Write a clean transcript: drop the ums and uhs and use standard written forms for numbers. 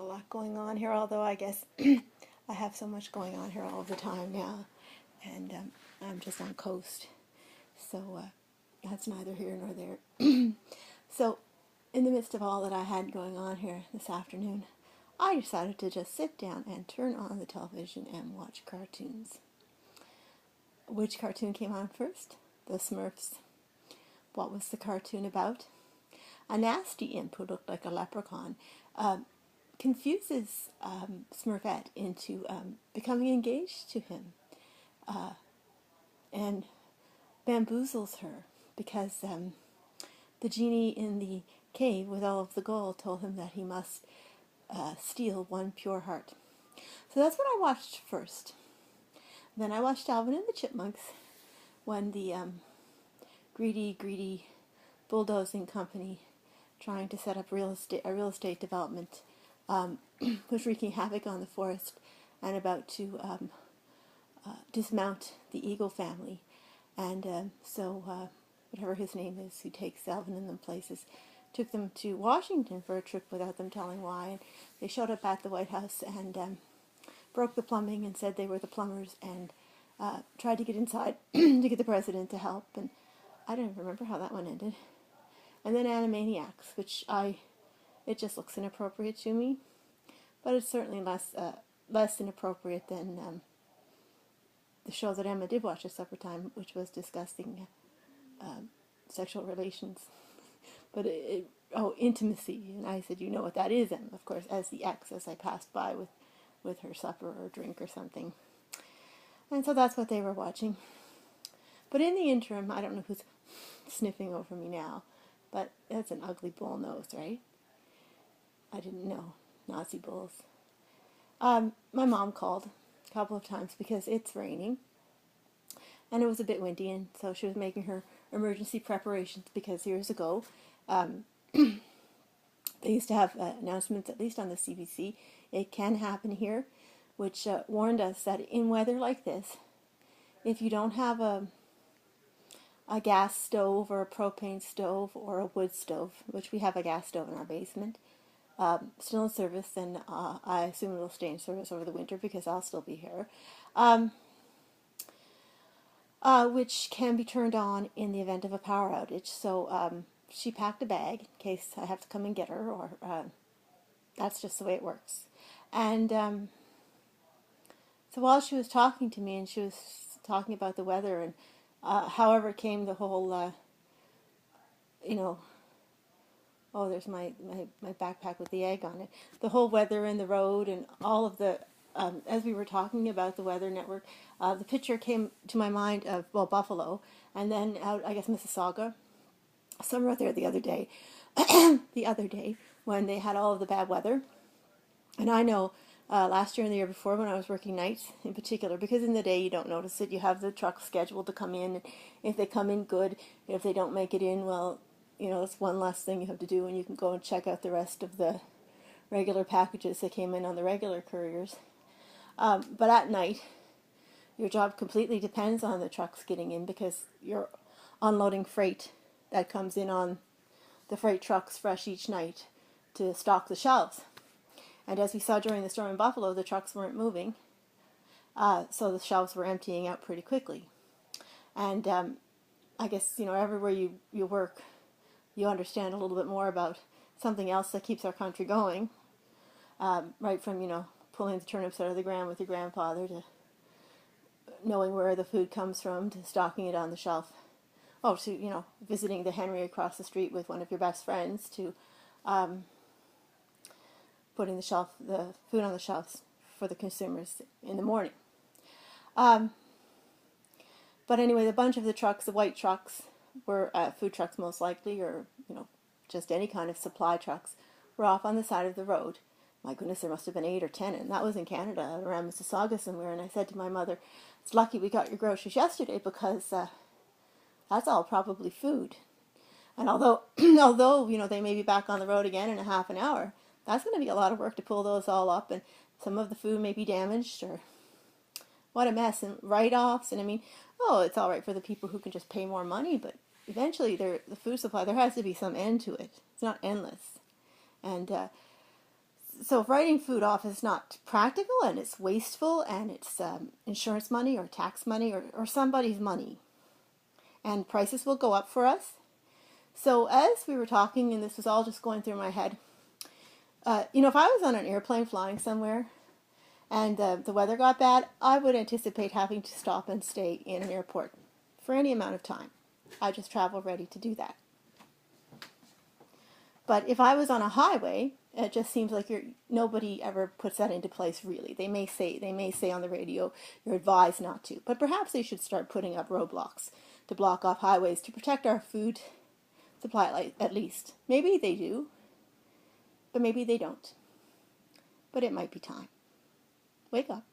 lot going on here, although I guess I have so much going on here all the time now, and I'm just on coast, so that's neither here nor there. So, in the midst of all that I had going on here this afternoon, I decided to just sit down and turn on the television and watch cartoons. Which cartoon came on first? The Smurfs. What was the cartoon about? A nasty imp who looked like a leprechaun confuses Smurfette into becoming engaged to him and bamboozles her because the genie in the cave with all of the gold told him that he must steal one pure heart. So that's what I watched first. Then I watched Alvin and the Chipmunks when the greedy bulldozing company trying to set up a real estate development was wreaking havoc on the forest and about to dismount the Eagle family. And so whatever his name is, who takes Alvin and them places, took them to Washington for a trip without them telling why. And they showed up at the White House and broke the plumbing and said they were the plumbers and tried to get inside to get the president to help. And I don't even remember how that one ended. And then Animaniacs, which it just looks inappropriate to me, but it's certainly less inappropriate than the show that Emma did watch at supper time, which was discussing sexual relations. But intimacy, and I said, you know what that is, Emma, of course, as the ex, as I passed by with her supper or drink or something. And so that's what they were watching. But in the interim, I don't know who's sniffing over me now, but that's an ugly bull nose, right? I didn't know. Nazi bulls. My mom called a couple of times because it's raining, and it was a bit windy, and so she was making her emergency preparations because years ago, they used to have announcements, at least on the CBC, it can happen here, which warned us that in weather like this, if you don't have a gas stove or a propane stove or a wood stove, which we have a gas stove in our basement, still in service, and I assume it will stay in service over the winter because I'll still be here, which can be turned on in the event of a power outage. So she packed a bag in case I have to come and get her, or that's just the way it works. And so while she was talking to me, and she was talking about the weather, and however came the whole, oh, there's my backpack with the egg on it, the whole weather and the road and all of the, as we were talking about the Weather Network, the picture came to my mind of, well, Buffalo, and then out, I guess, Mississauga, somewhere out there the other day, when they had all of the bad weather. And I know last year and the year before when I was working nights in particular, because in the day you don't notice it, you have the trucks scheduled to come in, and if they come in, good. If they don't make it in, well, that's one less thing you have to do, and you can go and check out the rest of the regular packages that came in on the regular couriers. But at night, your job completely depends on the trucks getting in, because you're unloading freight that comes in on the freight trucks fresh each night to stock the shelves. And as we saw during the storm in Buffalo, the trucks weren't moving, so the shelves were emptying out pretty quickly. And I guess, everywhere you work, you understand a little bit more about something else that keeps our country going, right from, pulling the turnips out of the ground with your grandfather, to knowing where the food comes from, to stocking it on the shelf. Oh, to, visiting the Henry across the street with one of your best friends, to putting the food on the shelves for the consumers in the morning. But anyway, the bunch of the trucks, the white trucks, were food trucks most likely, or just any kind of supply trucks, were off on the side of the road. My goodness, there must have been 8 or 10, and that was in Canada, around Mississauga somewhere. And I said to my mother, "It's lucky we got your groceries yesterday, because that's all probably food." And although they may be back on the road again in a half an hour, that's going to be a lot of work to pull those all up, and some of the food may be damaged, or what a mess, and write-offs. And it's all right for the people who can just pay more money, but eventually the food supply, there has to be some end to it. It's not endless. And So writing food off is not practical, and it's wasteful, and it's insurance money or tax money or somebody's money. And prices will go up for us. So as we were talking, and this was all just going through my head, if I was on an airplane flying somewhere and the weather got bad, I would anticipate having to stop and stay in an airport for any amount of time. I just travel ready to do that. But if I was on a highway, it just seems like nobody ever puts that into place, really. They may say on the radio, you're advised not to. But perhaps they should start putting up roadblocks to block off highways to protect our food supply, at least. Maybe they do, but maybe they don't. But it might be time. Wake up.